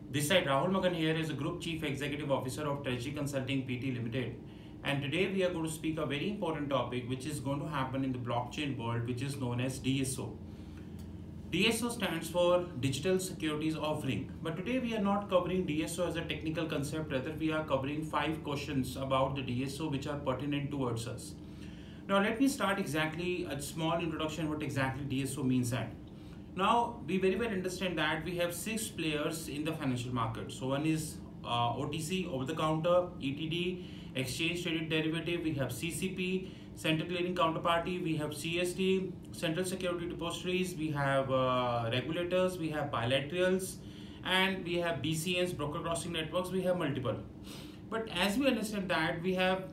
This side Rahul Magan here is a Group Chief Executive Officer of Treasury Consulting PT Limited. And today we are going to speak a very important topic which is going to happen in the blockchain world, which is known as DSO. DSO stands for Digital Securities Offering. But today we are not covering DSO as a technical concept, rather we are covering 5 questions about the DSO which are pertinent towards us. Now let me start exactly a small introduction what exactly DSO means at. Now, we very well understand that we have 6 players in the financial market. So one is OTC, over the counter, ETD, exchange traded derivative. We have CCP, central clearing counterparty. We have CSD, central security depositories. We have regulators. We have bilaterals, and we have BCNs, broker crossing networks. We have multiple. But as we understand that we have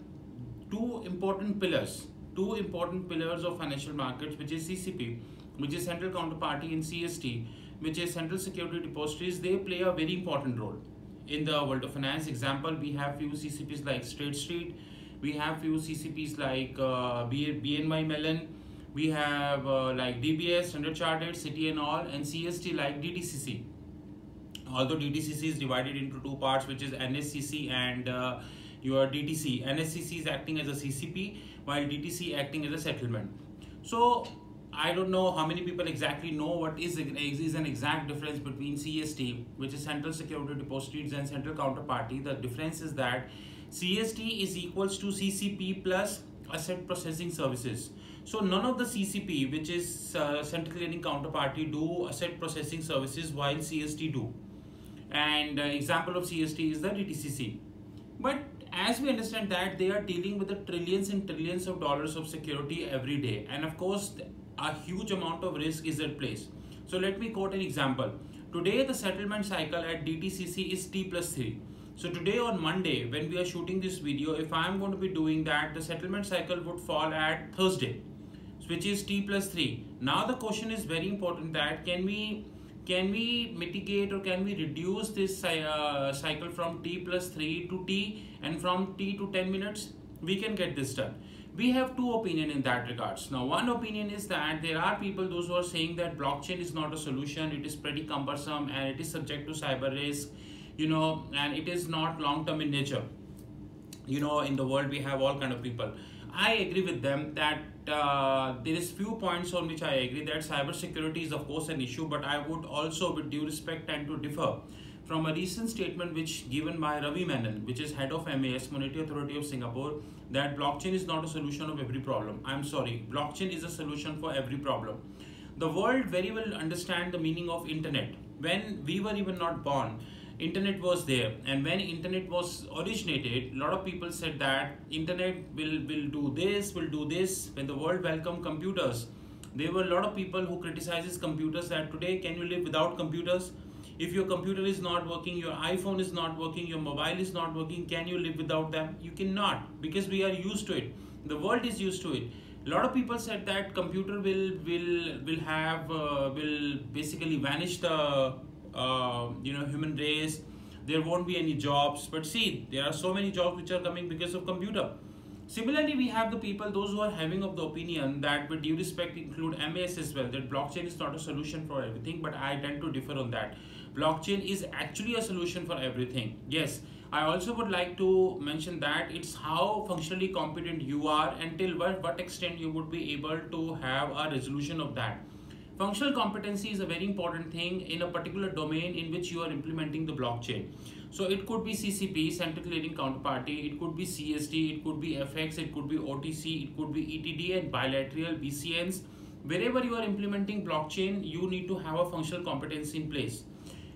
two important pillars of financial markets, which is CCP, which is central counterparty, in CST, which is central security depositories. They play a very important role in the world of finance. Example, we have few CCPs like State Street, we have few CCPs like BNY Mellon, we have like DBS, Standard Chartered, Citi and all, and CST like DTCC. Although DTCC is divided into two parts, which is NSCC and your DTC. NSCC is acting as a CCP while DTC acting as a settlement. So I don't know how many people exactly know what is an exact difference between CST, which is Central Security Depositories, and Central Counterparty. The difference is that CST is equals to CCP plus Asset Processing Services. So none of the CCP, which is Central Clearing Counterparty, do Asset Processing Services while CST do. And example of CST is the DTCC. But as we understand that they are dealing with the trillions and trillions of dollars of security every day, and of course a huge amount of risk is at place. So let me quote an example. Today the settlement cycle at DTCC is T+3. So today on Monday, when we are shooting this video, if I am going to be doing that, the settlement cycle would fall at Thursday, which is T+3. Now the question is very important, that can we mitigate or can we reduce this cycle from T+3 to T, and from T to 10 minutes? We can get this done. We have two opinions in that regards. Now, one opinion is that there are people, those who are saying that blockchain is not a solution, it is pretty cumbersome and it is subject to cyber risk, and it is not long-term in nature. In the world we have all kind of people. I agree with them that there is few points on which I agree, that cyber security is of course an issue, but I would also, with due respect, tend to differ from a recent statement which given by Ravi Menon, which is head of MAS, Monetary Authority of Singapore, that blockchain is not a solution of every problem. I'm sorry, blockchain is a solution for every problem. The world very well understand the meaning of internet. When we were even not born, internet was there, and when internet was originated, a lot of people said that internet will do this, will do this. When the world welcomed computers, there were a lot of people who criticizes computers, that today can you live without computers? If your computer is not working, your iPhone is not working, your mobile is not working, can you live without them? You cannot, because we are used to it. The world is used to it. A lot of people said that computer will basically vanish the human race. There won't be any jobs. But see, there are so many jobs which are coming because of computer. Similarly, we have the people, those who are having of the opinion that, with due respect, include MAS as well, that blockchain is not a solution for everything, but I tend to differ on that. Blockchain is actually a solution for everything. Yes, I also would like to mention that it's how functionally competent you are, until what extent you would be able to have a resolution of that. Functional competency is a very important thing in a particular domain in which you are implementing the blockchain. So it could be CCP, Central Clearing Counterparty, it could be CSD, it could be FX, it could be OTC, it could be ETD and bilateral BCNs. Wherever you are implementing blockchain, you need to have a functional competency in place.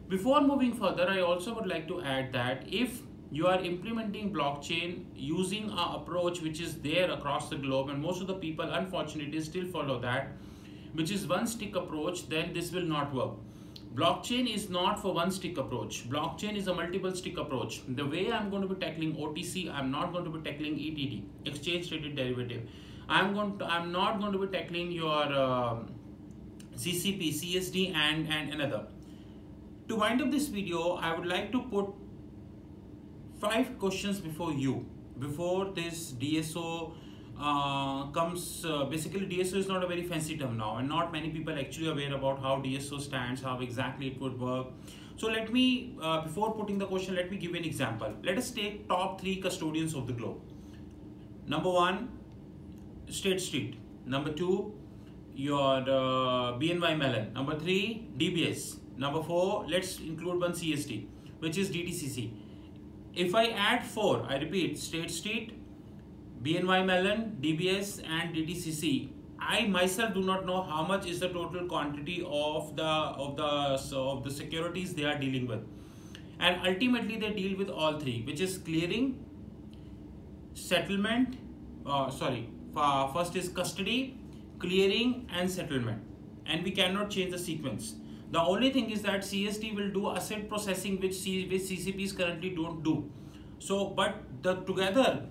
Before moving further, I also would like to add that if you are implementing blockchain using an approach which is there across the globe, and most of the people unfortunately still follow that, which is one stick approach, then this will not work. Blockchain is not for one stick approach. Blockchain is a multiple stick approach. The way I'm going to be tackling OTC, I'm not going to be tackling ETD, exchange traded derivative. I'm not going to be tackling your CCP, CSD and another. To wind up this video, I would like to put 5 questions before you, before this DSO comes. Basically, DSO is not a very fancy term now, and not many people actually aware about how DSO stands, how exactly it would work. So let me, before putting the question, let me give an example. Let us take top 3 custodians of the globe. Number 1, State Street. Number 2, your BNY Mellon. Number 3, DBS. Number 4, let's include one CSD, which is DTCC. If I add 4, I repeat, State Street, BNY Mellon, DBS and DTCC, I myself do not know how much is the total quantity of the securities they are dealing with. And ultimately they deal with all 3, which is clearing, settlement, first is custody, clearing and settlement. And we cannot change the sequence. The only thing is that CSD will do asset processing, which CCPs currently don't do. So, but together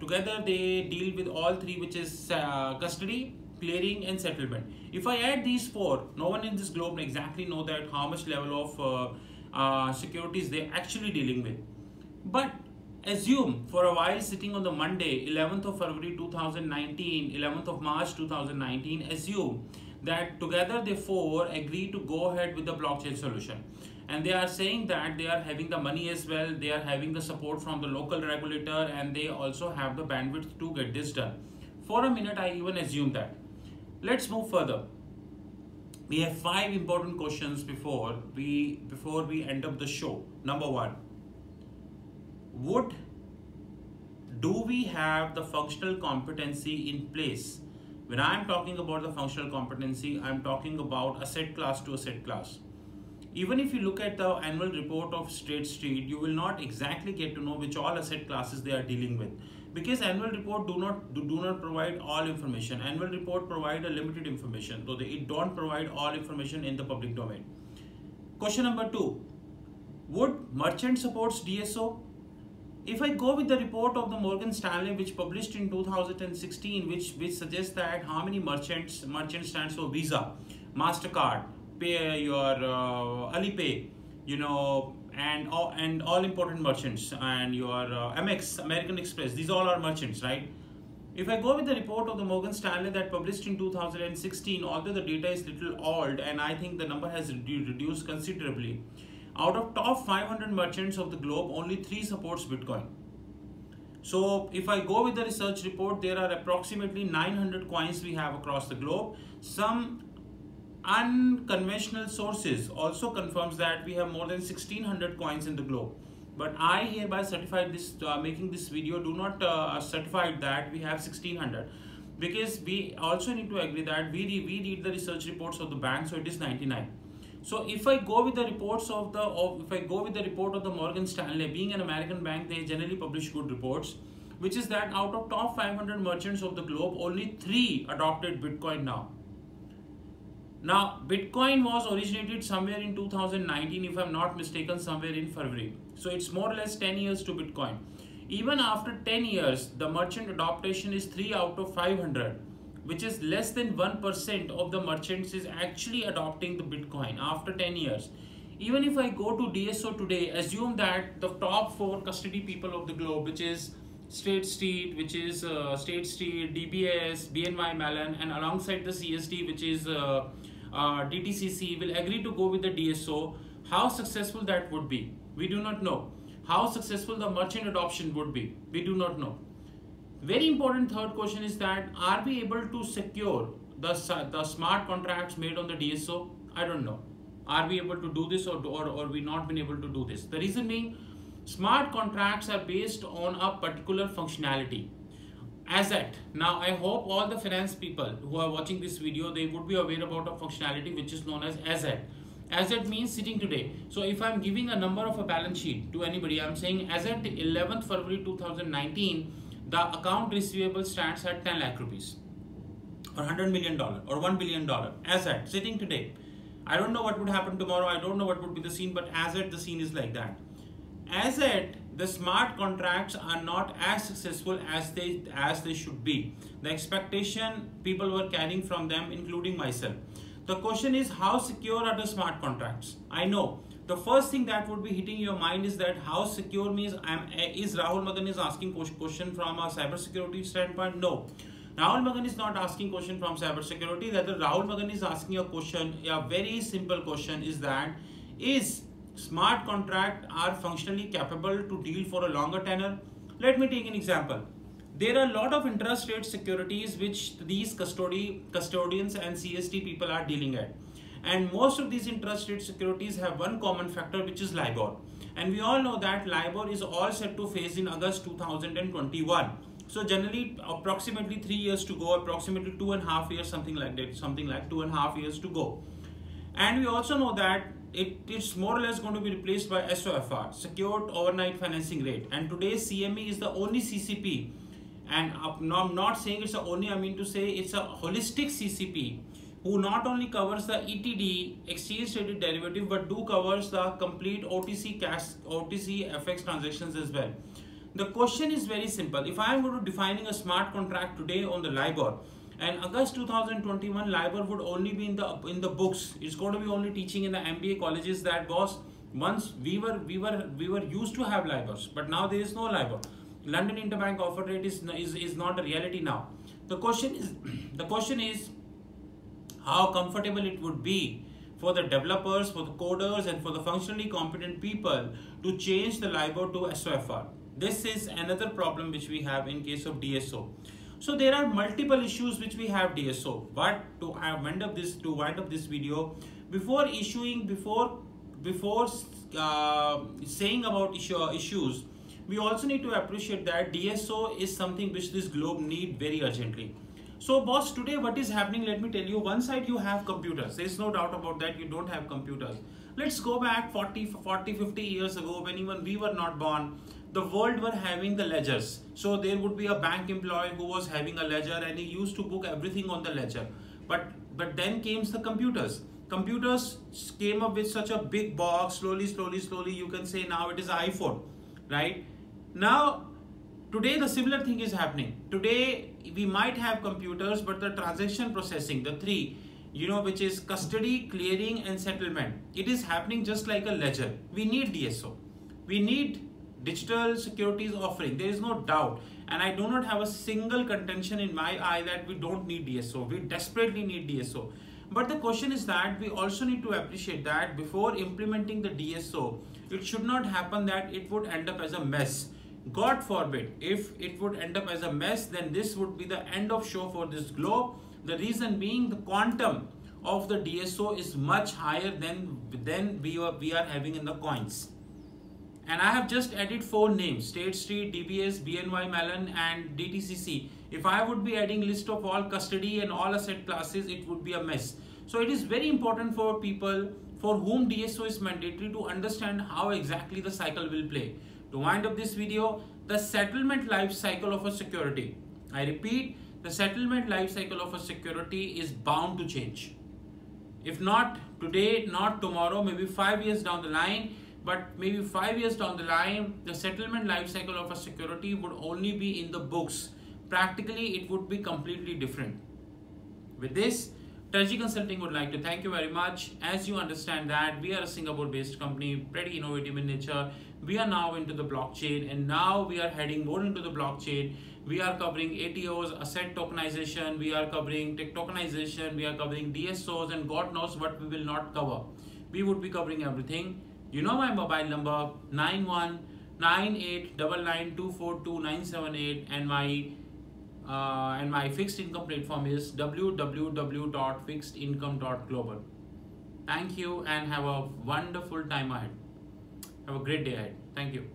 they deal with all 3, which is custody, clearing and settlement. If I add these 4, no one in this globe exactly know that how much level of securities they're actually dealing with. But assume for a while, sitting on the Monday, 11th of February 2019, 11th of March 2019, assume that together they 4 agree to go ahead with the blockchain solution. And they are saying that they are having the money as well, they are having the support from the local regulator, and they also have the bandwidth to get this done. For a minute, I even assume that. Let's move further. We have 5 important questions before we end up the show. Number 1, do we have the functional competency in place? When I am talking about the functional competency, I am talking about asset class to asset class. Even if you look at the annual report of State Street, you will not exactly get to know which all asset classes they are dealing with, because annual report do not provide all information. Annual report provide a limited information, so it don't provide all information in the public domain. Question number 2, would merchant supports DSO? If I go with the report of the Morgan Stanley, which published in 2016, which suggests that how many merchant stands for Visa, MasterCard, Pay, your Alipay, and all important merchants, and your Amex, American Express, these all are merchants, right? If I go with the report of the Morgan Stanley that published in 2016, although the data is little old and I think the number has reduced considerably, out of top 500 merchants of the globe, only 3 supports Bitcoin. So if I go with the research report, there are approximately 900 coins we have across the globe. Some unconventional sources also confirms that we have more than 1600 coins in the globe. But I hereby certified this, making this video, do not certify that we have 1600, because we also need to agree that we read the research reports of the bank, so it is 99. So if I go with the reports of the report of the Morgan Stanley, being an American bank, they generally publish good reports, which is that out of top 500 merchants of the globe, only 3 adopted Bitcoin now. Now, Bitcoin was originated somewhere in 2019, if I'm not mistaken, somewhere in February. So it's more or less 10 years to Bitcoin. Even after 10 years, the merchant adoption is 3 out of 500. Which is less than 1% of the merchants is actually adopting the Bitcoin after 10 years. Even if I go to DSO today, assume that the top 4 custody people of the globe, which is State Street, DBS, BNY Mellon, and alongside the CSD, which is DTCC, will agree to go with the DSO, how successful that would be, we do not know. How successful the merchant adoption would be, we do not know. Very important third question is that, are we able to secure the smart contracts made on the DSO? I don't know. Are we able to do this, or we not been able to do this? The reason being, smart contracts are based on a particular functionality. Asset. Now I hope all the finance people who are watching this video, they would be aware about a functionality which is known as asset. Asset means sitting today. So if I'm giving a number of a balance sheet to anybody, I'm saying as at 11th February 2019, the account receivable stands at 10 lakh rupees or $100 million or $1 billion asset sitting today. I don't know what would happen tomorrow. I don't know what would be the scene, but as at the scene is like that. As at the smart contracts are not as successful as they should be. The expectation people were carrying from them, including myself. The question is, how secure are the smart contracts? I know the first thing that would be hitting your mind is that how secure means is Rahul Magan is asking question from a cybersecurity standpoint? No. Rahul Magan is not asking question from cybersecurity. Rather, Rahul Magan is asking a question, a very simple question, is that is Smart contracts are functionally capable to deal for a longer tenor. Let me take an example. There are a lot of interest rate securities which these custodians and CST people are dealing at. And most of these interest rate securities have one common factor, which is LIBOR. And we all know that LIBOR is all set to phase in August 2021. So generally approximately 3 years to go, approximately 2.5 years, something like that, something like 2.5 years to go. And we also know that it's more or less going to be replaced by SOFR, Secured Overnight Financing Rate. And today CME is the only CCP, and I'm not saying it's the only, I mean to say it's a holistic CCP who not only covers the ETD, exchange traded derivative, but do covers the complete OTC cash, OTC FX transactions as well. The question is very simple. If I am going to defining a smart contract today on the LIBOR, and August 2021 LIBOR would only be in the books. It's going to be only teaching in the MBA colleges. That was once we were used to have LIBORs, but now there is no LIBOR. London interbank offer rate is not a reality now. The question is how comfortable it would be for the developers, for the coders, and for the functionally competent people to change the LIBOR to SOFR. This is another problem which we have in case of DSO. So there are multiple issues which we have DSO. But to wind up this video, before saying about issues, we also need to appreciate that DSO is something which this globe need very urgently. So boss, today what is happening? Let me tell you. One side you have computers. There is no doubt about that. You don't have computers. Let's go back 40, 50 years ago, when even we were not born. The world were having the ledgers. So there would be a bank employee who was having a ledger, and he used to book everything on the ledger. But then came the computers. Computers came up with such a big box. Slowly, you can say now it is an iPhone, right? Now, today the similar thing is happening. Today we might have computers, but the transaction processing, the three, which is custody, clearing, and settlement, it is happening just like a ledger. We need DSO. We need digital securities offering. There is no doubt, and I do not have a single contention in my eye that we don't need DSO. We desperately need DSO. But the question is that we also need to appreciate that before implementing the DSO, it should not happen that it would end up as a mess. God forbid, if it would end up as a mess, then this would be the end of show for this globe. The reason being, the quantum of the DSO is much higher than we are having in the coins. And I have just added 4 names: State Street, DBS, BNY Mellon, and DTCC. If I would be adding list of all custody and all asset classes, it would be a mess. So it is very important for people for whom DSO is mandatory to understand how exactly the cycle will play. To wind up this video, the settlement life cycle of a security. I repeat, the settlement life cycle of a security is bound to change. If not today, not tomorrow, maybe 5 years down the line, but maybe 5 years down the line, the settlement life cycle of a security would only be in the books. Practically, it would be completely different. With this, Treasury Consulting would like to thank you very much. As you understand that we are a Singapore-based company, pretty innovative in nature. We are now into the blockchain, and now we are heading more into the blockchain. We are covering ATOs, asset tokenization, we are covering tech tokenization, we are covering DSOs, and God knows what we will not cover. We would be covering everything. You know my mobile number 919899242978, and my fixed income platform is www.fixedincome.global. Thank you and have a wonderful time ahead. Have a great day ahead. Thank you.